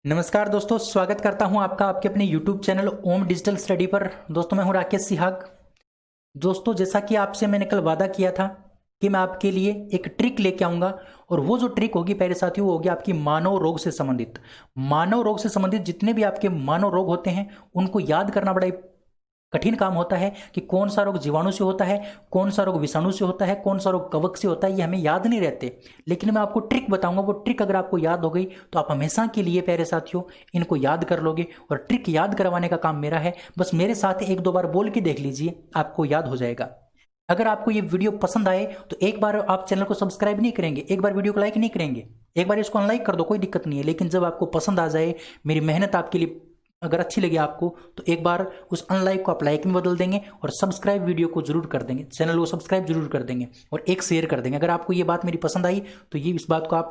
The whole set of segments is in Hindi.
नमस्कार दोस्तों, स्वागत करता हूं आपका आपके अपने YouTube चैनल ओम डिजिटल स्टडी पर। दोस्तों मैं हूं राकेश सिहाग। दोस्तों जैसा कि आपसे मैंने कल वादा किया था कि मैं आपके लिए एक ट्रिक लेके आऊंगा, और वो जो ट्रिक होगी प्यारे साथियों वो होगी आपकी मानव रोग से संबंधित। मानव रोग से संबंधित जितने भी आपके मानव रोग होते हैं उनको याद करना बड़ा कठिन काम होता है कि कौन सा रोग जीवाणु से होता है, कौन सा रोग विषाणु से होता है, कौन सा रोग कवक से होता है, ये हमें याद नहीं रहते। लेकिन मैं आपको ट्रिक बताऊंगा, वो ट्रिक अगर आपको याद हो गई तो आप हमेशा के लिए प्यारे साथियों इनको याद कर लोगे। और ट्रिक याद करवाने का काम मेरा है, बस मेरे साथ एक दो बार बोल के देख लीजिए, आपको याद हो जाएगा। अगर आपको ये वीडियो पसंद आए तो एक बार आप चैनल को सब्सक्राइब नहीं करेंगे, एक बार वीडियो को लाइक नहीं करेंगे, एक बार इसको अनलाइक कर दो, कोई दिक्कत नहीं है। लेकिन जब आपको पसंद आ जाए, मेरी मेहनत आपके लिए अगर अच्छी लगी आपको, तो एक बार उस अनलाइक को आप लाइक में बदल देंगे और सब्सक्राइब वीडियो को जरूर कर देंगे, चैनल को सब्सक्राइब जरूर कर देंगे और एक शेयर कर देंगे। अगर आपको ये बात मेरी पसंद आई तो ये इस बात को आप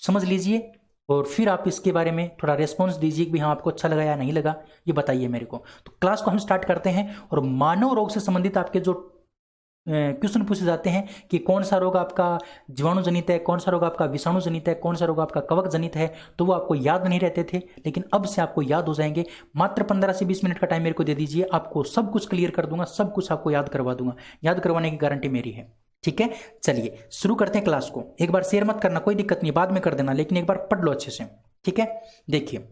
समझ लीजिए और फिर आप इसके बारे में थोड़ा रेस्पॉन्स दीजिए कि हाँ आपको अच्छा लगा या नहीं लगा, ये बताइए मेरे को। तो क्लास को हम स्टार्ट करते हैं। और मानव रोग से संबंधित आपके जो क्वेश्चन पूछे जाते हैं कि कौन सा रोग आपका जीवाणु जनित है, कौन सा रोग आपका विषाणु जनित है, कौन सा रोग आपका कवक जनित है, तो वो आपको याद नहीं रहते थे, लेकिन अब से आपको याद हो जाएंगे। मात्र 15 से 20 मिनट का टाइम मेरे को दे दीजिए, आपको सब कुछ क्लियर कर दूंगा, सब कुछ आपको याद करवा दूंगा, याद करवाने की गारंटी मेरी है। ठीक है, चलिए शुरू करते हैं क्लास को। एक बार शेयर मत करना, कोई दिक्कत नहीं, बाद में कर देना, लेकिन एक बार पढ़ लो अच्छे से। ठीक है, देखिए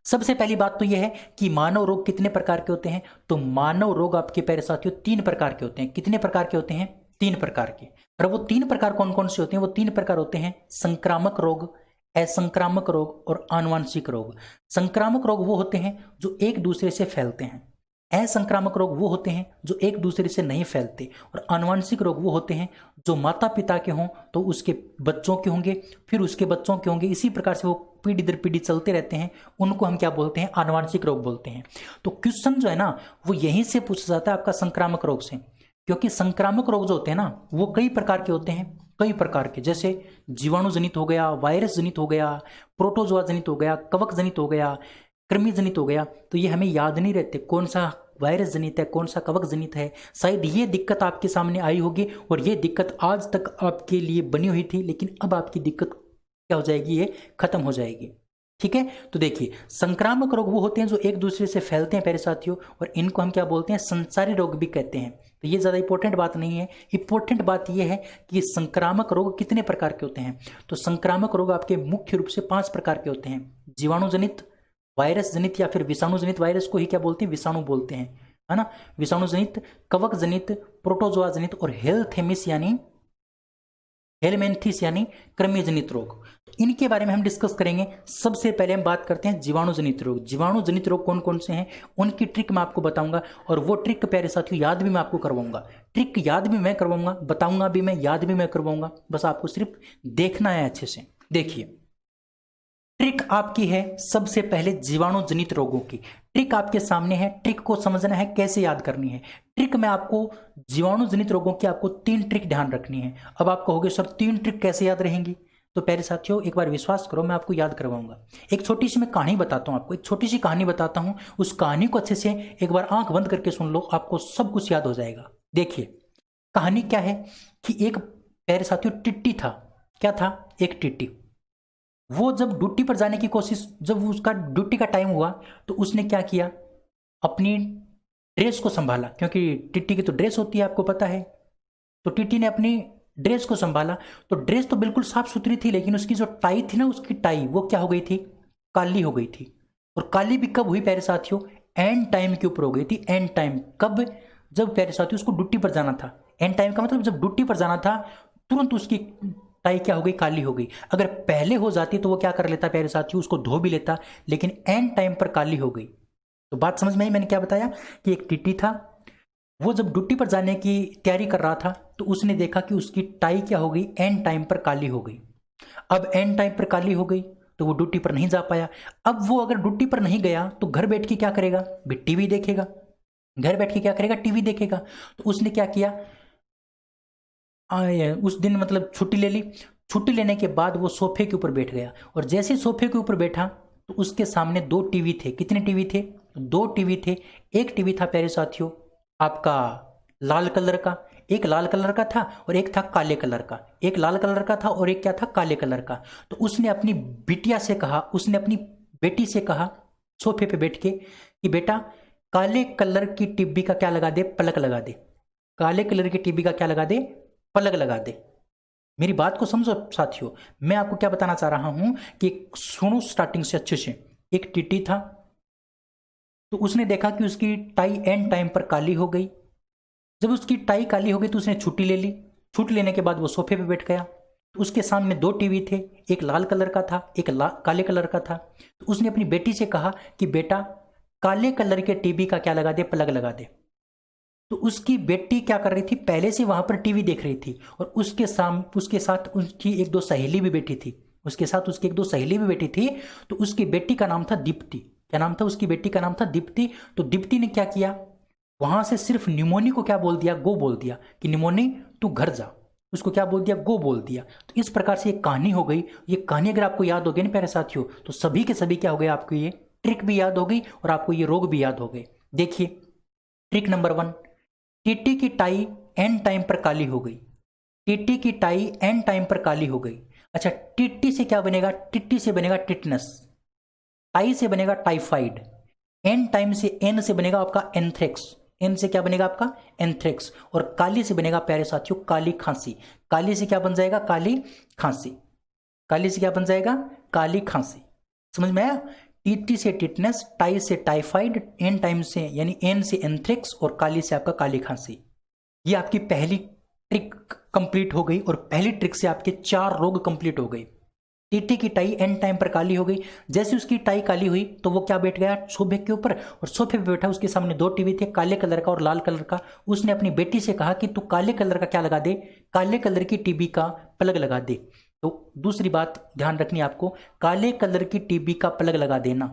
सबसे पहली बात तो यह है कि मानव रोग कितने प्रकार के होते हैं। तो मानव रोग आपके प्यारे साथियों 3 प्रकार के होते हैं। कितने प्रकार के होते हैं? 3 प्रकार के। और वो 3 प्रकार कौन कौन से होते हैं? वो 3 प्रकार होते हैं संक्रामक रोग, असंक्रामक रोग और आनुवांशिक रोग। संक्रामक रोग वो होते हैं जो एक दूसरे से फैलते हैं, असंक्रामक रोग वो होते हैं जो एक दूसरे से नहीं फैलते, और आनुवांशिक रोग वो होते हैं जो माता पिता के हों तो उसके बच्चों के होंगे, फिर उसके बच्चों के होंगे, इसी प्रकार से वो पीढ़ी दर पीढ़ी चलते रहते हैं। उनको हम क्या बोलते हैं? आनुवांशिक रोग बोलते हैं। तो क्वेश्चन जो है ना वो यहीं से पूछा जाता है आपका संक्रामक रोग से, क्योंकि संक्रामक रोग जो होते हैं ना वो कई प्रकार के होते हैं, कई प्रकार के। जैसे जीवाणु जनित हो गया, वायरस जनित हो गया, प्रोटोजोआ जनित हो गया, कवक जनित हो गया, कृमि जनित हो गया। तो ये हमें याद नहीं रहते कौन सा वायरस जनित है, कौन सा कवक जनित है। शायद ये दिक्कत आपके सामने आई होगी और ये दिक्कत आज तक आपके लिए बनी हुई थी, लेकिन अब आपकी दिक्कत क्या हो जाएगी? ये खत्म हो जाएगी। ठीक है, तो देखिए संक्रामक रोग वो होते हैं जो एक दूसरे से फैलते हैं प्यारे साथियों, और इनको हम क्या बोलते हैं? संचारी रोग भी कहते हैं। तो ये ज़्यादा इंपॉर्टेंट बात नहीं है। इंपॉर्टेंट बात ये है कि संक्रामक रोग कितने प्रकार के होते हैं। तो संक्रामक रोग आपके मुख्य रूप से 5 प्रकार के होते हैं। जीवाणु जनित, वायरस जनित या फिर विषाणु जनित, वायरस को ही क्या बोलते हैं? विषाणु बोलते हैं, है ना। विषाणु जनित, कवक जनित, प्रोटोजोआ जनित और हेलमेंथिस यानी कृमि जनित रोग। तो इनके बारे में हम डिस्कस करेंगे। सबसे पहले हम बात करते हैं जीवाणु जनित रोग। जीवाणु जनित रोग कौन कौन से हैं उनकी ट्रिक मैं आपको बताऊंगा, और वो ट्रिक प्यारे साथियों याद भी मैं आपको करवाऊंगा। ट्रिक याद भी मैं करवाऊंगा, बताऊंगा भी मैं, याद भी मैं करवाऊंगा, बस आपको सिर्फ देखना है अच्छे से। देखिए ट्रिक आपकी है सबसे पहले जीवाणु जनित रोगों की। ट्रिक आपके सामने है, ट्रिक को समझना है, कैसे याद करनी है। ट्रिक में आपको जीवाणु जनित रोगों की आपको 3 ट्रिक ध्यान रखनी है। अब आप कहोगे सर 3 ट्रिक कैसे याद रहेंगी? तो प्यारे साथियों एक बार विश्वास करो, मैं आपको याद करवाऊंगा। एक छोटी सी मैं कहानी बताता हूं आपको, एक छोटी सी कहानी बताता हूं। उस कहानी को अच्छे से एक बार आंख बंद करके सुन लो, आपको सब कुछ याद हो जाएगा। देखिए कहानी क्या है कि एक प्यारे साथियों टिट्टी था। क्या था? एक टिट्टी। वो जब ड्यूटी पर जाने की कोशिश, जब उसका ड्यूटी का टाइम हुआ तो उसने क्या किया? अपनी ड्रेस को संभाला, क्योंकि टिट्टी की तो ड्रेस होती है, आपको पता है। तो टिट्टी ने अपनी ड्रेस को संभाला। तो ड्रेस तो बिल्कुल साफ सुथरी थी, लेकिन उसकी जो टाई थी ना, उसकी टाई वो क्या हो गई थी? काली हो गई थी। और काली भी कब हुई प्यारे साथियों? एंड टाइम के ऊपर हो गई थी। एंड टाइम कब? जब प्यारे साथियों उसको ड्यूटी पर जाना था। एंड टाइम का मतलब जब ड्यूटी पर जाना था तुरंत उसकी टाई क्या हो गई? काली हो गई। अगर पहले हो जाती तो वो क्या कर लेता प्यारे साथियों? उसको धो भी लेता, लेकिन एंड टाइम पर काली हो गई। तो बात समझ में आई मैंने क्या बताया? कि एक टिट्टी था, वो जब ड्यूटी पर जाने की तैयारी कर रहा था तो उसने देखा कि उसकी टाई क्या हो गई? एंड टाइम पर काली हो गई। अब एंड टाइम पर काली हो गई तो वो ड्यूटी पर नहीं जा पाया। अब वो अगर ड्यूटी पर नहीं गया तो घर बैठ के क्या करेगा? भी टीवी देखेगा। घर बैठ के क्या करेगा? टीवी देखेगा। तो उसने क्या किया? उस दिन मतलब छुट्टी ले ली। छुट्टी लेने के बाद वो सोफे के ऊपर बैठ गया, और जैसे सोफे के ऊपर बैठा तो उसके सामने 2 टीवी थे। कितने टीवी थे? 2 टीवी थे। एक टीवी था प्यारे साथियों आपका लाल कलर का, एक लाल कलर का था और एक था काले कलर का, एक लाल कलर का था और एक क्या था, काले कलर का। तो उसने अपनी बिटिया से कहा, उसने अपनी बेटी से कहा सोफे पे बैठ के कि बेटा काले कलर की टिब्बी का क्या लगा दे, पलक लगा दे। काले कलर की टिब्बी का क्या लगा दे, पलक लगा दे। मेरी बात को समझो साथियों, मैं आपको क्या बताना चाह रहा हूं कि सुनो स्टार्टिंग से अच्छे से। एक टीटी था, तो उसने देखा कि उसकी टाई एंड टाइम पर काली हो गई। जब उसकी टाई काली हो गई तो उसने छुट्टी ले ली। छुट्टी लेने के बाद वो सोफे पे बैठ गया। तो उसके सामने दो टीवी थे, एक लाल कलर का था, एक काले कलर का था। तो उसने अपनी बेटी से कहा कि बेटा काले कलर के टीवी का क्या लगा दे, प्लग लगा दे। तो उसकी बेटी क्या कर रही थी, पहले से वहां पर टीवी देख रही थी और उसके साथ उसकी एक दो सहेली भी बैठी थी। उसके साथ उसकी एक दो सहेली भी बैठी थी। तो उसकी बेटी का नाम था दीप्ति। क्या नाम था उसकी बेटी का, नाम था दीप्ति। तो दीप्ति ने क्या किया, वहां से सिर्फ निमोनी को क्या बोल दिया, गो बोल दिया कि निमोनी तू घर जा। उसको क्या बोल दिया, गो बोल दिया। तो इस प्रकार से एक कहानी हो गई। ये कहानी अगर आपको याद हो गई ना प्यारे साथियों, तो सभी के सभी क्या हो गए, आपको ये ट्रिक भी याद हो गई और आपको ये रोग भी याद हो गए। देखिए ट्रिक नंबर 1, टीटी की टाई एंड टाइम पर काली हो गई। टीटी की टाई एंड टाइम पर काली हो गई। अच्छा, टिट्टी से क्या बनेगा, टिट्टी से बनेगा टिटनस, टाई से बनेगा टाइफाइड, एंड टाइम से एन से बनेगा आपका एंथ्रेक्स, एन से क्या बनेगा आपका एंथ्रेक्स, और काली से बनेगा प्यारे साथियों काली खांसी। काली से क्या बन जाएगा, काली खांसी। काली से क्या बन जाएगा, काली खांसी। समझ में आया। टीटी से टिटनेस, टाई से टाइफाइड, एन टाइम से यानी एन से एंथ्रेक्स और काली से आपका काली खांसी। ये आपकी पहली ट्रिक कंप्लीट हो गई और पहली ट्रिक से आपके 4 रोग कंप्लीट हो गए। टीटी की टाई एंड टाइम पर काली हो गई। जैसे उसकी टाई काली हुई तो वो क्या बैठ गया, सोफे के ऊपर, और सोफे पे बैठा, उसके सामने 2 टीवी थे, काले कलर का और लाल कलर का। उसने अपनी बेटी से कहा कि तू काले कलर का क्या लगा दे, काले कलर की टीवी का प्लग लगा दे। तो दूसरी बात ध्यान रखनी आपको, काले कलर की टीबी का प्लग लगा देना।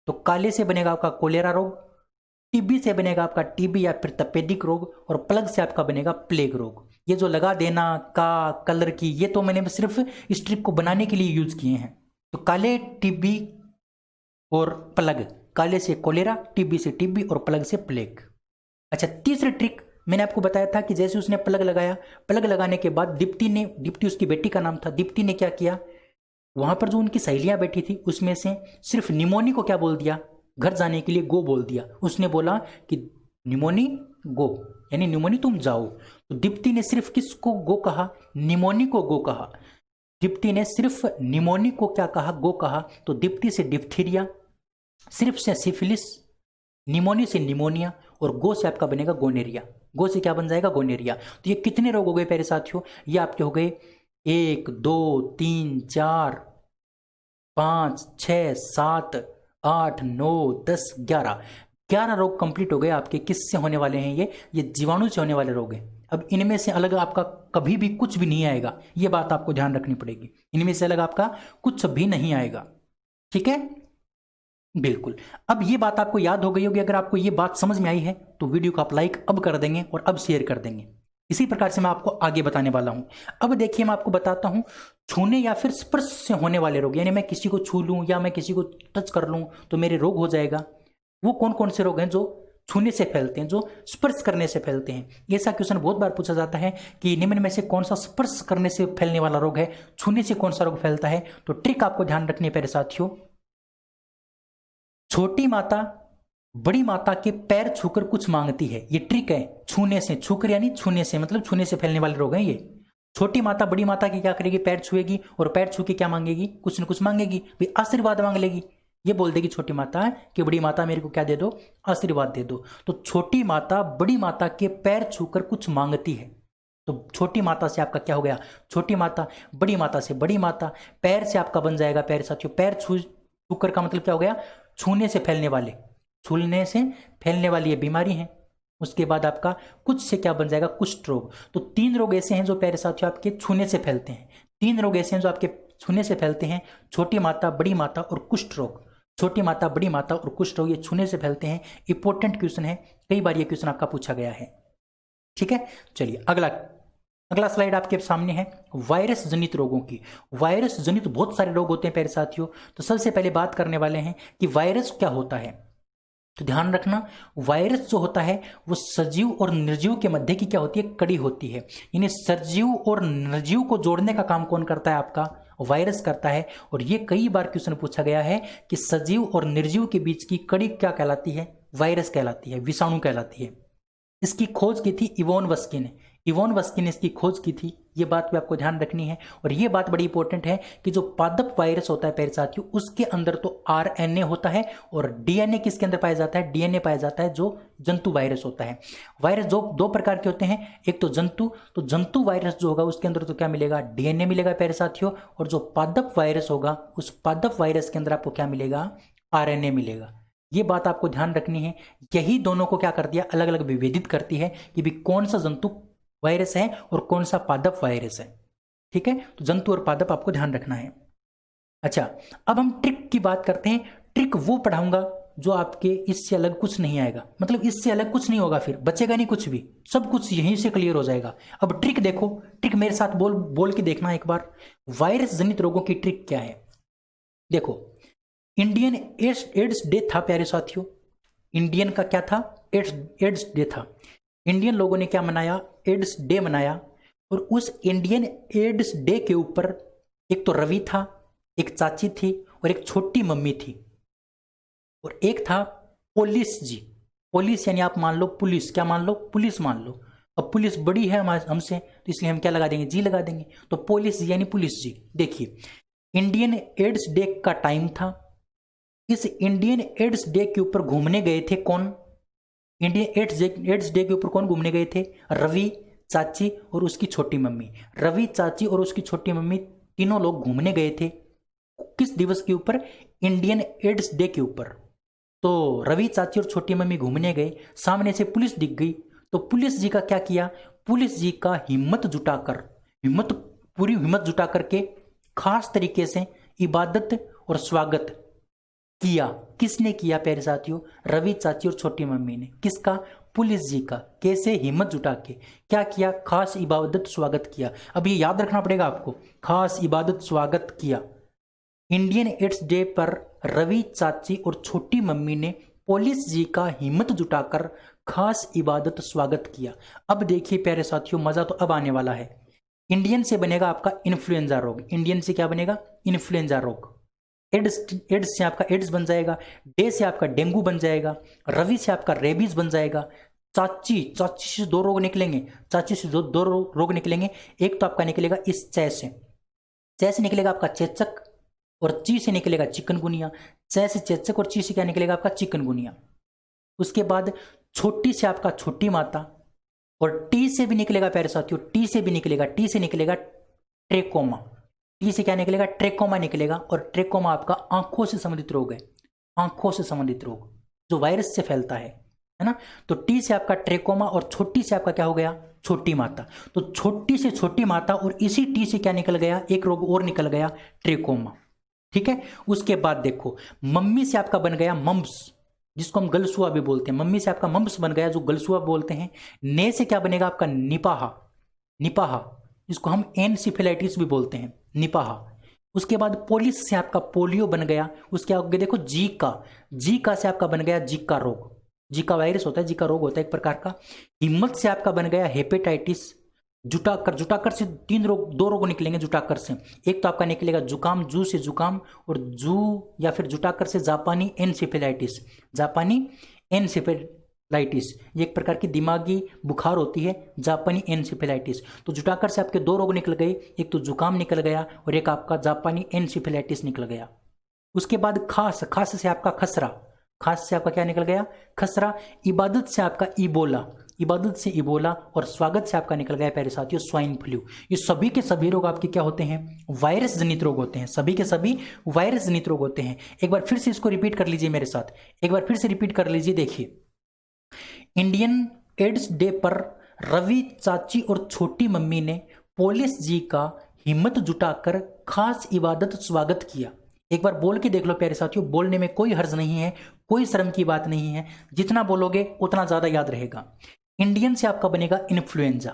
तो काले से बनेगा आपका कोलेरा रोग, टीबी से बनेगा आपका टीबी या फिर तपेदिक रोग, और प्लग से आपका बनेगा प्लेग रोग। ये जो लगा देना का कलर की, ये तो मैंने सिर्फ इस ट्रिक को बनाने के लिए यूज किए हैं। तो काले टीबी और प्लग, काले से कोलेरा, टीबी से टीबी और प्लग से प्लेग। अच्छा, तीसरी ट्रिक मैंने आपको बताया था कि जैसे उसने प्लग लगाया, प्लग लगाने के बाद दीप्ति उसकी बेटी का नाम था, दीप्ति ने क्या किया, वहां पर जो उनकी सहेलियां बैठी थी उसमें से सिर्फ निमोनी को क्या बोल दिया, घर जाने के लिए गो बोल दिया। उसने बोला कि निमोनी गो, यानी निमोनी तुम जाओ। तो दीप्ति ने सिर्फ किसको गो कहा, निमोनी को गो कहा। दीप्ति ने सिर्फ निमोनी को क्या कहा, गो कहा। तो दीप्ति से डिप्थीरिया, सिर्फ से सिफिलिस, निमोनी से निमोनिया और गो से आपका बनेगा गोनेरिया। गो से क्या बन जाएगा, गोनेरिया। तो ये कितने रोग हो गए प्यारे साथियों, ये आपके हो गए 1 2 3 4 5 6 7 8 9 10 11 रोग कंप्लीट हो गए आपके। किससे होने वाले हैं ये जीवाणु से होने वाले रोग हैं। अब इनमें से अलग आपका कभी भी कुछ भी नहीं आएगा, ये बात आपको ध्यान रखनी पड़ेगी। इनमें से अलग आपका कुछ भी नहीं आएगा, ठीक है, बिल्कुल। अब ये बात आपको याद हो गई होगी। अगर आपको ये बात समझ में आई है तो वीडियो को आप लाइक अब कर देंगे और अब शेयर कर देंगे। इसी प्रकार से मैं आपको आगे बताने वाला हूं। अब देखिए मैं आपको बताता हूं छूने या फिर स्पर्श से होने वाले रोग, यानी मैं किसी को छू लूं या मैं किसी को टच कर लूं तो मेरे रोग हो जाएगा। वो कौन कौन से रोग हैं जो छूने से फैलते हैं, जो स्पर्श करने से फैलते हैं। ऐसा क्वेश्चन बहुत बार पूछा जाता है कि निम्न में से कौन सा स्पर्श करने से फैलने वाला रोग है, छूने से कौन सा रोग फैलता है। तो ट्रिक आपको ध्यान रखनी है प्यारे साथियों। छोटी माता बड़ी माता के पैर छूकर कुछ मांगती है, ये ट्रिक है। छूने से, छूकर यानी छूने से, मतलब छूने से फैलने वाले रोग हैं ये। छोटी माता बड़ी माता की क्या करेगी, पैर छुएगी और पैर छू के क्या मांगेगी, कुछ न कुछ मांगेगी, भाई आशीर्वाद मांग लेगी। ये बोल देगी छोटी माता कि बड़ी माता मेरे को क्या दे दो, आशीर्वाद दे दो। तो छोटी माता बड़ी माता के पैर छूकर कुछ मांगती है। तो छोटी माता से आपका क्या हो गया, छोटी माता, बड़ी माता से बड़ी माता, पैर से आपका बन जाएगा प्यारे साथियों, पैर छूकर का मतलब क्या हो गया, छूने से फैलने वाले, छूने से फैलने वाली ये बीमारी है। उसके बाद आपका कुछ से क्या बन जाएगा, कुष्ठ रोग। तो 3 रोग ऐसे हैं जो प्यारे साथियों आपके छूने से फैलते हैं। 3 रोग ऐसे हैं जो आपके छूने से फैलते हैं, छोटी माता, बड़ी माता और कुष्ठ रोग। छोटी माता, बड़ी माता और कुष्ठ रोग ये छूने से फैलते हैं। इंपॉर्टेंट क्वेश्चन है, कई बार ये क्वेश्चन आपका पूछा गया है, ठीक है। चलिए अगला स्लाइड आपके सामने है वायरस जनित रोगों की। वायरस जनित बहुत सारे रोग होते हैं प्यारे साथियों। तो सबसे पहले बात करने वाले हैं कि वायरस क्या होता है। तो ध्यान रखना, वायरस जो होता है वो सजीव और निर्जीव के मध्य की क्या होती है, कड़ी होती है। यानी सजीव और निर्जीव को जोड़ने का काम कौन करता है, आपका वायरस करता है। और ये कई बार क्वेश्चन पूछा गया है कि सजीव और निर्जीव के बीच की कड़ी क्या कहलाती है, वायरस कहलाती है, विषाणु कहलाती है। इसकी खोज की थी इवोन वस्की ने। इवोन वस्की ने इसकी खोज की थी, ये बात भी आपको ध्यान रखनी है। और ये बात बड़ी इंपॉर्टेंट है कि जो पादप वायरस होता है प्यारे साथियों, उसके अंदर तो आरएनए होता है और डीएनए किसके अंदर पाया जाता है, डीएनए पाया जाता है जो जंतु वायरस होता है। वायरस दो प्रकार के होते हैं, एक तो जंतु वायरस जो होगा उसके अंदर तो क्या मिलेगा, डीएनए मिलेगा प्यारे साथियों। और जो पादप वायरस होगा उस पादप वायरस के अंदर आपको क्या मिलेगा, आरएनए मिलेगा। ये बात आपको ध्यान रखनी है। यही दोनों को क्या करती है, अलग अलग विभेदित करती है कि भी कौन सा जंतु वायरस है और कौन सा पादप वायरस है। ठीक है, तो जंतु और पादप आपको ध्यान रखना है। अच्छा, अब हम ट्रिक की बात करते हैं। ट्रिक वो पढ़ाऊंगा जो आपके इससे अलग कुछ नहीं आएगा, मतलब इससे अलग कुछ नहीं होगा, फिर बचेगा नहीं कुछ भी, सब कुछ यहीं से क्लियर हो जाएगा। अब ट्रिक देखो, ट्रिक मेरे साथ बोल के देखना एक बार। वायरस जनित रोगों की ट्रिक क्या है, देखो। इंडियन एड्स डे था प्यारे साथियों, इंडियन का क्या था, एड्स डे था। इंडियन लोगों ने क्या मनाया, एड्स डे मनाया। और उस इंडियन एड्स डे के ऊपर एक तो रवि था, एक चाची थी और एक छोटी मम्मी थी, और एक था पुलिस जी। पुलिस यानी आप मान लो पुलिस, क्या मान लो, पुलिस मान लो। अब पुलिस बड़ी है हमसे, तो इसलिए हम क्या लगा देंगे, जी लगा देंगे। तो पुलिस जी यानी पुलिस जी। देखिए, इंडियन एड्स डे का टाइम था। इस इंडियन एड्स डे के ऊपर घूमने गए थे कौन, इंडियन एड्स डे के ऊपर कौन घूमने गए थे, रवि, चाची और उसकी छोटी मम्मी। रवि, चाची और उसकी छोटी मम्मी तीनों लोग घूमने गए थे किस दिवस के ऊपर, इंडियन एड्स डे के ऊपर। तो रवि, चाची और छोटी मम्मी घूमने गए, सामने से पुलिस दिख गई। तो पुलिस जी का क्या किया, पुलिस जी का पूरी हिम्मत जुटा करके खास तरीके से इबादत और स्वागत किया। किसने किया प्यारे साथियों, रवि, चाची और छोटी मम्मी ने। किसका, पुलिस जी का। कैसे, हिम्मत जुटा के क्या किया, खास इबादत स्वागत किया। अब ये याद रखना पड़ेगा आपको, खास इबादत स्वागत किया। इंडियन एड्स डे पर रवि, चाची और छोटी मम्मी ने पुलिस जी का हिम्मत जुटाकर खास इबादत स्वागत किया। अब देखिए प्यारे साथियों, मजा तो अब आने वाला है। इंडियन से बनेगा आपका इन्फ्लुएंजा रोग। इंडियन से क्या बनेगा, इन्फ्लुएंजा रोग। एड्स से आपका एड्स बन जाएगा, डे से आपका डेंगू बन जाएगा, रवि से आपका रेबीज बन जाएगा, चाची से दो रोग निकलेंगे, चाची से दो रोग निकलेंगे। एक तो आपका निकलेगा इस चय से निकलेगा आपका चेचक, और ची से निकलेगा चिकनगुनिया। चय से चेचक और ची से क्या निकलेगा आपका चिकनगुनिया। उसके बाद छोटी से आपका छोटी माता, और टी से भी निकलेगा प्यारे साथियों, टी से निकलेगा ट्रेकोमा। टी से क्या निकलेगा, ट्रेकोमा निकलेगा। और ट्रेकोमा आपका आंखों से संबंधित रोग है, आंखों से संबंधित रोग जो वायरस से फैलता है ना। तो टी से आपका ट्रेकोमा और छोटी से आपका क्या हो गया, छोटी माता। तो छोटी से छोटी माता और इसी टी से क्या निकल गया, एक रोग और निकल गया, ट्रेकोमा। ठीक है, उसके बाद देखो, मम्मी से आपका बन गया मम्प्स, जिसको हम गलसुआ भी बोलते हैं। मम्मी से आपका मम्प्स बन गया, जो गलसुआ बोलते हैं। ने से क्या बनेगा आपका निपाहा, जिसको हम एनसिफेलाइटिस भी बोलते हैं, निपाहा। उसके बाद पोलिस से आपका पोलियो बन गया। उसके आगे देखो जीका से आपका बन गया जीका रोग। जीका वायरस होता है, जीका रोग होता है एक प्रकार का। हिम्मत से आपका बन गया हेपेटाइटिस। जुटाकर से दो रोग निकलेंगे जुटाकर से। एक तो आपका निकलेगा जुकाम, जू से जुकाम, और जू या फिर जुटाकर से जापानी एनसेफेलाइटिस। ये एक प्रकार की दिमागी बुखार होती है, जापानी एनसेफेलाइटिस। तो जुटाकर से आपके दो रोग निकल गए, एक तो जुकाम निकल गया और एक आपका जापानी एनसेफेलाइटिस निकल गया। उसके बाद खास से आपका खसरा, खास से आपका क्या निकल गया, खसरा। इबादत से आपका इबोला, और स्वागत से आपका निकल गया प्यारे साथियों स्वाइन फ्लू। ये सभी के सभी रोग आपके क्या होते हैं, वायरस जनित रोग होते हैं। सभी के सभी वायरस जनित रोग होते हैं। एक बार फिर से इसको रिपीट कर लीजिए मेरे साथ, एक बार फिर से रिपीट कर लीजिए। देखिए, इंडियन एड्स डे पर रवि, चाची और छोटी मम्मी ने पुलिस जी का हिम्मत जुटाकर खास इबादत स्वागत किया। एक बार बोल के देख लो प्यारे साथियों, बोलने में कोई हर्ज नहीं है, कोई शर्म की बात नहीं है। जितना बोलोगे उतना ज्यादा याद रहेगा। इंडियन से आपका बनेगा इन्फ्लुएंजा,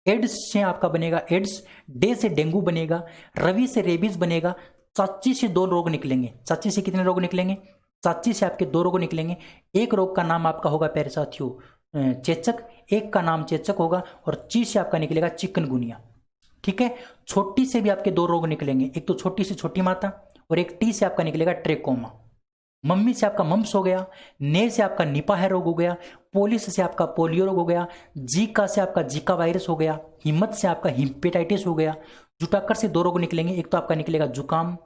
एड्स से आपका बनेगा एड्स, डे से डेंगू बनेगा, रवि से रेबीज बनेगा, चाची से दो रोग निकलेंगे। चाची से कितने रोग निकलेंगे, साची से आपके 2 रोग निकलेंगे। एक रोग का नाम आपका होगा प्यारे साथियों चेचक, एक का नाम चेचक होगा, और ची से आपका निकलेगा चिकनगुनिया। ठीक है, छोटी से भी आपके 2 रोग निकलेंगे, एक तो छोटी से छोटी माता, और एक टी से आपका निकलेगा ट्रेकोमा। मम्मी से आपका मम्स हो गया, ने से आपका निपाह रोग हो गया, पोलिस से आपका पोलियो रोग हो गया, जीका से आपका जीका वायरस हो गया, हिम्मत से आपका हिपेटाइटिस हो गया। जुटाकर से 2 रोग निकलेंगे, एक तो आपका निकलेगा जुकाम,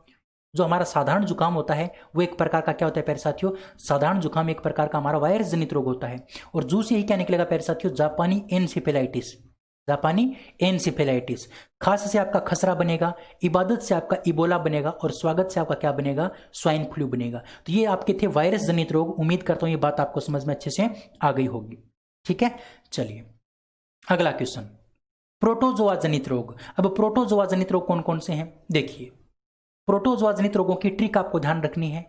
जो हमारा साधारण जुकाम होता है वो एक प्रकार का क्या होता है प्यारे साथियों, साधारण जुकाम एक प्रकार का हमारा वायरस जनित रोग होता है। और जू से ही क्या निकलेगा प्यारे साथियों, जापानी एनसेफेलाइटिस, जापानी एनसेफेलाइटिस। खास से आपका खसरा बनेगा, इबादत से आपका इबोला बनेगा, और स्वागत से आपका क्या बनेगा, स्वाइन फ्लू बनेगा। तो ये आपके थे वायरस जनित रोग। उम्मीद करता हूं ये बात आपको समझ में अच्छे से आ गई होगी। ठीक है, चलिए अगला क्वेश्चन, प्रोटोजोआ जनित रोग। अब प्रोटोजोआ जनित रोग कौन कौन से हैं, देखिए प्रोटोजोआ जनित रोगों की ट्रिक आपको ध्यान रखनी है।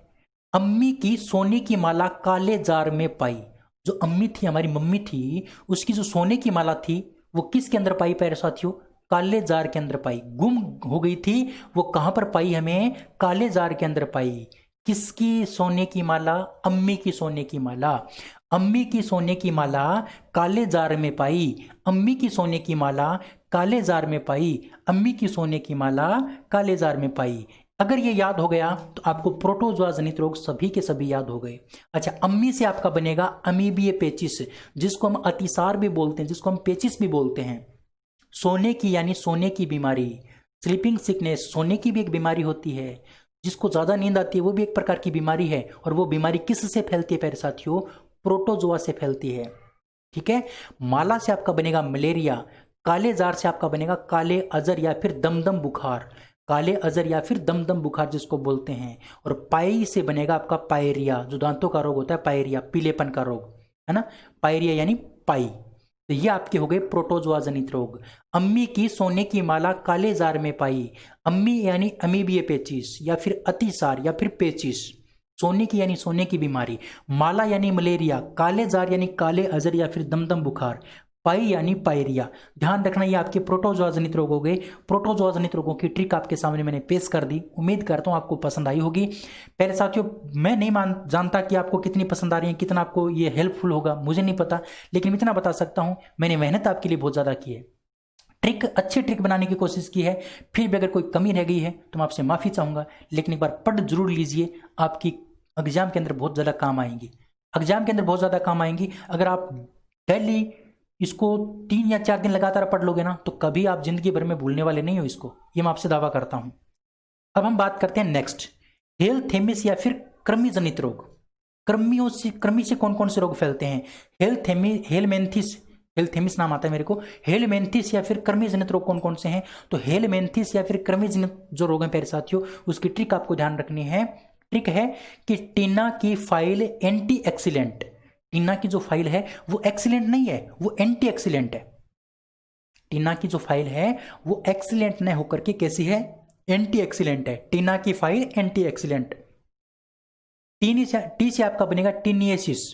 अम्मी की सोने की माला काले जार में पाई, जो अम्मी थी हमारी मम्मी थी, उसकी जो सोने की माला थी वो किसके अंदर पाई प्यारे साथियों, काले जार के अंदर पाई। गुम हो गई थी, वो कहां पर पाई, हमें काले जार के अंदर पाई। किसकी सोने की माला, अम्मी की सोने की माला। अम्मी की सोने की माला काले जार में पाई, अम्मी की सोने की माला काले जार में पाई, अम्मी की सोने की माला काले जार में पाई। अगर ये याद हो गया तो आपको प्रोटोजोआ जनित रोग सभी के सभी याद हो गए। अच्छा, अम्मी से आपका बनेगा अमीबिए पेचिस, जिसको हम अतिसार भी बोलते हैं, जिसको हम पेचिस भी बोलते हैं। सोने की यानी सोने की बीमारी, स्लीपिंग सिकनेस सोने की भी एक बीमारी होती है। जिसको ज्यादा नींद आती है वो भी एक प्रकार की बीमारी है, और वो बीमारी किससे फैलती है प्यारे साथियों, प्रोटोजोआ से फैलती है। ठीक है, माला से आपका बनेगा मलेरिया, काले जार से आपका बनेगा काले अजर या फिर दमदम बुखार, काले अजर या फिर दमदम बुखार जिसको बोलते हैं। और पाई से बनेगा आपका पायरिया, जो दांतों का रोग होता है, पायरिया पीलेपन का रोग है ना, पायरिया यानी पाई। तो ये आपके हो गए प्रोटोजोआ जनित रोग। अम्मी की सोने की माला काले जार में पाई, अम्मी यानी अमीबिए पेचिस या फिर अतिसार या फिर पेचिस, सोने की यानी सोने की बीमारी, माला यानी मलेरिया, काले जार यानी काले अजर या फिर दमदम बुखार, पाई यानी पायरिया। ध्यान रखना ये आपके प्रोटोजोआ जनित रोग हो गए। प्रोटोजोआ जनित रोगों की ट्रिक आपके सामने मैंने पेश कर दी, उम्मीद करता हूं आपको पसंद आई होगी। पहले साथियों मैं नहीं जानता कि आपको कितनी पसंद आ रही है, कितना आपको ये हेल्पफुल होगा, मुझे नहीं पता, लेकिन इतना बता सकता हूं मैंने मेहनत आपके लिए बहुत ज्यादा की है, ट्रिक अच्छी ट्रिक बनाने की कोशिश की है। फिर भी अगर कोई कमी रह गई है तो मैं आपसे माफी चाहूंगा, लेकिन एक बार पढ़ जरूर लीजिए, आपकी एग्जाम के अंदर बहुत ज्यादा काम आएंगी, एग्जाम के अंदर बहुत ज्यादा काम आएंगी। अगर आप डेली इसको 3 या 4 दिन लगातार पढ़ लोगे ना तो कभी आप जिंदगी भर में भूलने वाले नहीं हो इसको, ये मैं आपसे दावा करता हूं। अब हम बात करते हैं नेक्स्ट, हेलथेमिस या फिर कृमि जनित रोग। कृमि से कौन कौन से रोग फैलते हैं, हेलथेमिस नाम आता है मेरे को, हेलमेंथिस या फिर कृमि जनित रोग कौन कौन से हैं। तो हेलमेंथिस या फिर कृमि जनित जो रोग हैं प्यारे साथियों, उसकी ट्रिक आपको ध्यान रखनी है। ट्रिक है कि टीना की फाइल एंटी एक्सीलेंट, टीना की जो फाइल है वो एक्सीलेंट नहीं है, वो एंटी एक्सीलेंट है। टीना की जो फाइल है वो एक्सीलेंट न होकर के कैसी है, एंटी एक्सीलेंट है। टीना की फाइल एंटी एक्सीलेंट। टी से आपका बनेगा टीनियसिस,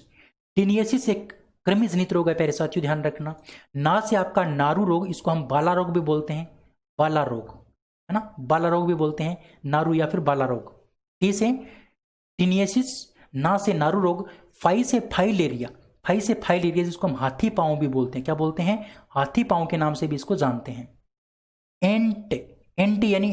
टीनियसिस एक कृमि जनित रोग है प्यारे साथियों, ध्यान रखना। ना से आपका नारू रोग, इसको हम बाला रोग भी बोलते हैं, बाला रोग है ना, बाला रोग भी बोलते हैं, नारू या फिर बाला रोग। टी से टीनियसिस, ना से नारू रोग, फाई से फाइलेरिया, फाई से फाइलेरिया जिसको हम हाथी पांव भी बोलते हैं, क्या बोलते हैं, हाथी पांव के नाम से भी इसको जानते हैं। एंटी यानी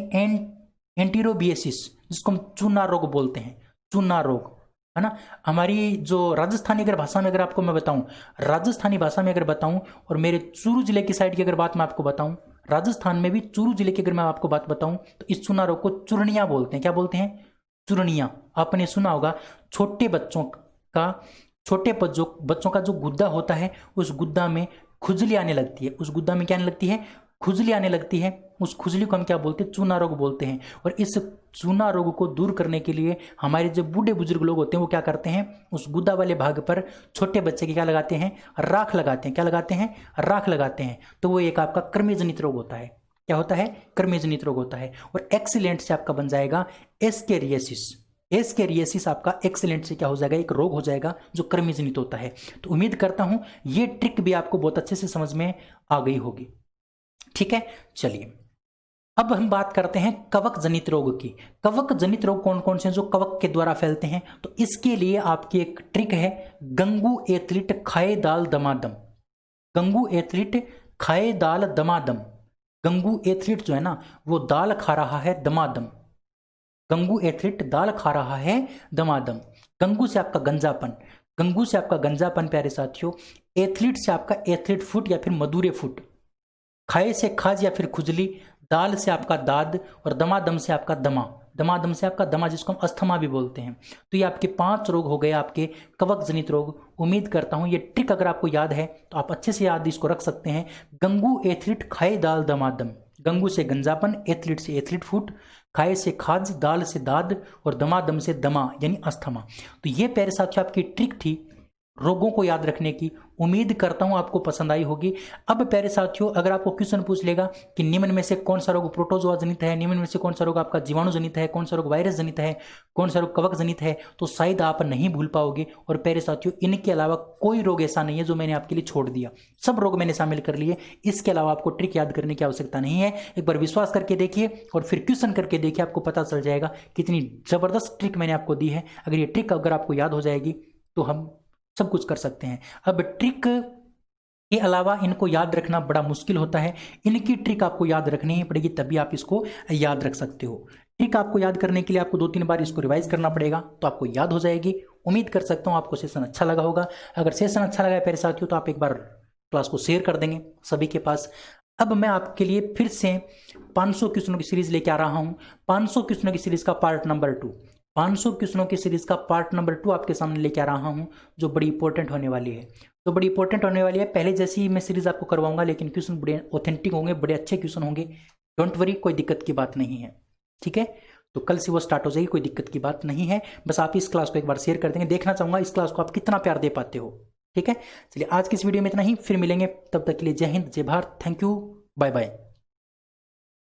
एंटीरोबियसिस जिसको हम चूना रोग बोलते हैं, चूना रोग है ना। हमारी जो राजस्थानी अगर भाषा में अगर आपको मैं बताऊं, राजस्थानी भाषा में अगर बताऊं, और मेरे चूरू जिले की साइड की अगर बात मैं आपको बताऊं, राजस्थान में भी चूरू जिले की अगर मैं आपको बात बताऊं तो इस चूना रोग को चूर्णिया बोलते हैं, क्या बोलते हैं, चूर्णिया। आपने सुना होगा छोटे बच्चों का जो गुद्दा होता है उस गुद्दा में खुजली आने लगती है, उस गुद्दा में क्या आने लगती है, खुजली आने लगती है। उस खुजली को हम क्या बोलते हैं, चूना रोग बोलते हैं। और इस चूना रोग को दूर करने के लिए हमारे जो बूढ़े बुजुर्ग लोग होते हैं वो क्या करते हैं, उस गुद्दा वाले भाग पर छोटे बच्चे के क्या लगाते हैं, राख लगाते हैं, क्या लगाते हैं, राख लगाते हैं। तो वो एक आपका कृमि जनित रोग होता है, क्या होता है, कृमि जनित रोग होता है। और एक्सीलेंट से आपका बन जाएगा एस्केरियासिस, एस्केरियासिस आपका एक्सीलेंट से क्या हो जाएगा, एक रोग हो जाएगा जो कृमि जनित होता है। तो उम्मीद करता हूं ये ट्रिक भी आपको बहुत अच्छे से समझ में आ गई होगी। ठीक है, चलिए अब हम बात करते हैं कवक जनित रोग की। कवक जनित रोग कौन कौन से हैं जो कवक के द्वारा फैलते हैं? तो इसके लिए आपकी एक ट्रिक है, गंगू एथलीट खाए दाल दमादम। गंगू एथलीट खाए दाल दमादम। गंगू एथलीट जो है ना वो दाल खा रहा है दमादम। गंगू एथलीट दाल खा रहा है दमादम। गंगू से आपका गंजापन, गंगू से आपका गंजापन प्यारे साथियों। एथलीट से आपका एथलीट फुट या फिर मधुरे फुट। खाए से खाज या फिर खुजली। दाल से आपका दाद और दमादम से आपका दमा। दमादम से आपका दमा जिसको हम अस्थमा भी बोलते हैं। तो ये आपके 5 रोग हो गए आपके कवक जनित रोग। उम्मीद करता हूं ये ट्रिक अगर आपको याद है तो आप अच्छे से याद इसको रख सकते हैं। गंगू एथलीट खाए दाल दमादम। गंगू से गंजापन, एथलीट से एथलीट फुट, खाए से खाज, दाल से दाद और दमादम से दमा यानी अस्थमा। तो ये प्यारे साथियों आपकी ट्रिक थी रोगों को याद रखने की। उम्मीद करता हूं आपको पसंद आई होगी। अब प्यारे साथियों अगर आपको क्वेश्चन पूछ लेगा कि निम्न में से कौन सा रोग प्रोटोजोआ जनित है, निम्न में से कौन सा रोग आपका जीवाणु जनित है, कौन सा रोग वायरस जनित है, कौन सा रोग कवक जनित है, तो शायद आप नहीं भूल पाओगे। और प्यारे साथियों इनके अलावा कोई रोग ऐसा नहीं है जो मैंने आपके लिए छोड़ दिया, सब रोग मैंने शामिल कर लिए। इसके अलावा आपको ट्रिक याद करने की आवश्यकता नहीं है। एक बार विश्वास करके देखिए और फिर क्वेश्चन करके देखिए, आपको पता चल जाएगा कितनी जबरदस्त ट्रिक मैंने आपको दी है। अगर ये ट्रिक अगर आपको याद हो जाएगी तो हम सब कुछ कर सकते हैं। अब ट्रिक के अलावा इनको याद रखना बड़ा मुश्किल होता है। इनकी ट्रिक आपको याद रखनी ही पड़ेगी तभी आप इसको याद रख सकते हो। ट्रिक आपको याद करने के लिए आपको 2-3 बार इसको रिवाइज करना पड़ेगा तो आपको याद हो जाएगी। उम्मीद कर सकता हूँ आपको सेशन अच्छा लगा होगा। अगर सेशन अच्छा लगा है मेरे साथियों तो आप एक बार क्लास को शेयर कर देंगे सभी के पास। अब मैं आपके लिए फिर से 500 क्वेश्चनों की सीरीज लेके आ रहा हूँ। 500 क्वेश्चनों की सीरीज का पार्ट नंबर 2, 500 क्वेश्चनों की सीरीज का पार्ट नंबर 2 आपके सामने लेके आ रहा हूं जो बड़ी इंपॉर्टेंट होने वाली है। तो बड़ी इंपॉर्टेंट होने वाली है। पहले जैसी ही मैं सीरीज आपको करवाऊंगा लेकिन क्वेश्चन बड़े ऑथेंटिक होंगे, बड़े अच्छे क्वेश्चन होंगे। डोंट वरी, कोई दिक्कत की बात नहीं है, ठीक है। तो कल से वो स्टार्ट हो जाएगी, कोई दिक्कत की बात नहीं है। बस आप इस क्लास को एक बार शेयर कर देंगे। देखना चाहूंगा इस क्लास को आप कितना प्यार दे पाते हो, ठीक है। चलिए आज की इस वीडियो में इतना ही, फिर मिलेंगे। तब तक के लिए Jai Hind, Jai Bharat, thank you, bye bye.